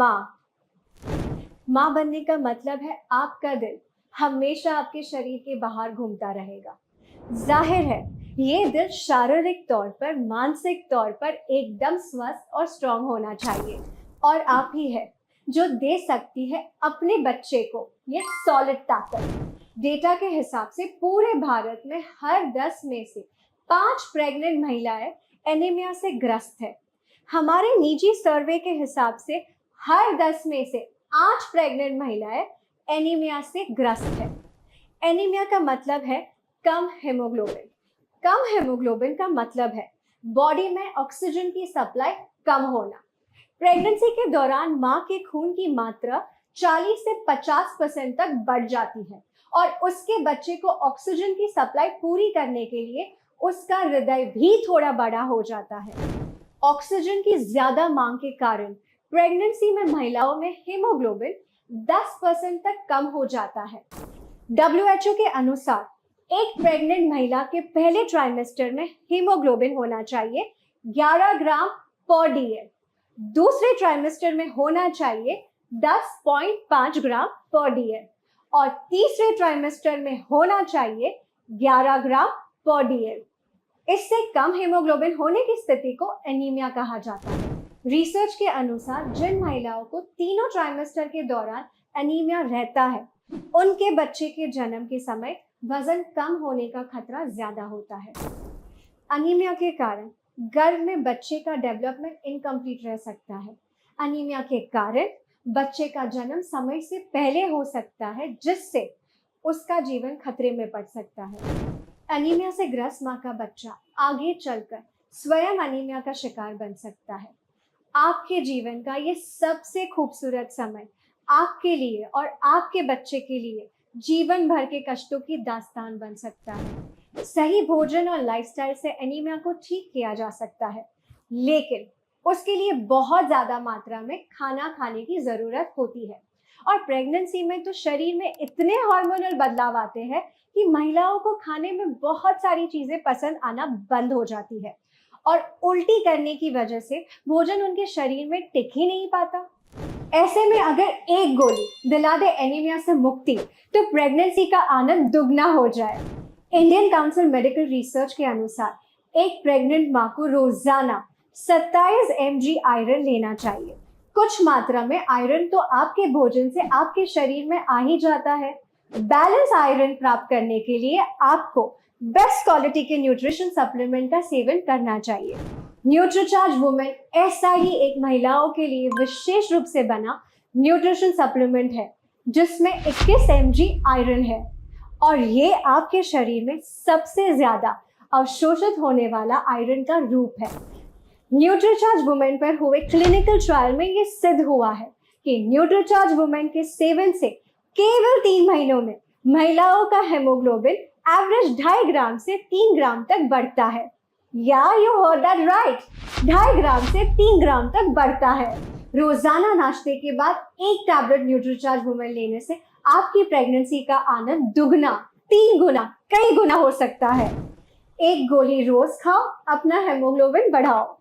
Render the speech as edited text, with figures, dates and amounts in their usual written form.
माँ। माँ बनने का मतलब है आपका दिल हमेशा आपके शरीर के बाहर घूमता रहेगा। जाहिर है ये दिल शारीरिक तौर पर, मानसिक तौर पर एकदम स्वस्थ और स्ट्रांग होना चाहिए, और आप ही है जो दे सकती है अपने बच्चे को ये सॉलिड ताकत। डेटा के हिसाब से पूरे भारत में हर 10 में से 5 प्रेग्नेंट महिलाएं एनीमिया से ग्रस्त है। हमारे निजी सर्वे के हिसाब से हर 10 में से 8 प्रेग्नेंट महिलाएं एनीमिया से ग्रस्त है। एनीमिया का मतलब है कम हेमोग्लोबिन। कम हेमोग्लोबिन का मतलब है बॉडी में ऑक्सीजन की सप्लाई कम होना। प्रेगनेंसी के दौरान माँ के खून की मात्रा 40 से 50% तक बढ़ जाती है, और उसके बच्चे को ऑक्सीजन की सप्लाई पूरी करने के लिए उसका हृदय भी थोड़ा बड़ा हो जाता है। ऑक्सीजन की ज्यादा मांग के कारण प्रेगनेंसी में महिलाओं में हीमोग्लोबिन 10% तक कम हो जाता है। WHO के अनुसार एक प्रेग्नेंट महिला के पहले ट्राइमेस्टर में हीमोग्लोबिन होना चाहिए 11 ग्राम पर DL, दूसरे ट्राइमेस्टर में होना चाहिए 10.5 ग्राम पर DL, और तीसरे ट्राइमेस्टर में होना चाहिए 11 ग्राम पर DL। इससे कम हीमोग्लोबिन होने की स्थिति को एनीमिया कहा जाता है। रिसर्च के अनुसार जिन महिलाओं को तीनों ट्राइमेस्टर के दौरान एनीमिया रहता है, उनके बच्चे के जन्म के समय वजन कम होने का खतरा ज्यादा होता है। एनीमिया के कारण गर्भ में बच्चे का डेवलपमेंट इनकम्प्लीट रह सकता है। एनीमिया के कारण बच्चे का जन्म समय से पहले हो सकता है, जिससे उसका जीवन खतरे में पड़ सकता है। एनीमिया से ग्रस्त माँ का बच्चा आगे चलकर स्वयं एनीमिया का शिकार बन सकता है। आपके जीवन का ये सबसे खूबसूरत समय आपके लिए और आपके बच्चे के लिए जीवन भर के कष्टों की दास्तान बन सकता है। सही भोजन और लाइफस्टाइल से एनीमिया को ठीक किया जा सकता है, लेकिन उसके लिए बहुत ज्यादा मात्रा में खाना खाने की जरूरत होती है। और प्रेगनेंसी में तो शरीर में इतने हार्मोनल बदलाव आते हैं कि महिलाओं को खाने में बहुत सारी चीजें पसंद आना बंद हो जाती है, और उल्टी करने की वजह से भोजन उनके शरीर में टिक ही नहीं पाता। ऐसे में अगर एक गोली दिला दे एनीमिया से मुक्ति, तो प्रेगनेंसी का आनंद दुगना हो जाए। इंडियन काउंसिल मेडिकल रिसर्च के अनुसार एक प्रेग्नेंट माँ को रोजाना 27 mg आयरन लेना चाहिए। कुछ मात्रा में आयरन तो आपके भोजन से आपके शरीर में आ ही जाता है। बैलेंस आयरन प्राप्त करने के लिए आपको बेस्ट क्वालिटी के न्यूट्रिशन सप्लीमेंट का सेवन करना चाहिए। न्यूट्रीचार्ज वुमेन ऐसा ही एक महिलाओं के लिए विशेष रूप से बना न्यूट्रिशन सप्लीमेंट है, जिसमें 21 mg आयरन है, और ये आपके शरीर में सबसे ज्यादा अवशोषित होने वाला आयरन का रूप है। न्यूट्रीचार्ज वुमेन पर हुए क्लिनिकल ट्रायल में ये सिद्ध हुआ है कि न्यूट्रीचार्ज वुमेन के सेवन से केवल 3 महीनों में महिलाओं का हेमोग्लोबिन एवरेज 2.5 ग्राम से 3 ग्राम तक बढ़ता है। या यू हर्ड दैट राइट, 2.5 ग्राम से 3 ग्राम तक बढ़ता है। रोजाना नाश्ते के बाद एक टैबलेट न्यूट्रीचार्ज वुमेन लेने से आपकी प्रेगनेंसी का आनंद दुगना, 3 गुना, कई गुना हो सकता है। एक गोली रोज खाओ, अपना हेमोग्लोबिन बढ़ाओ।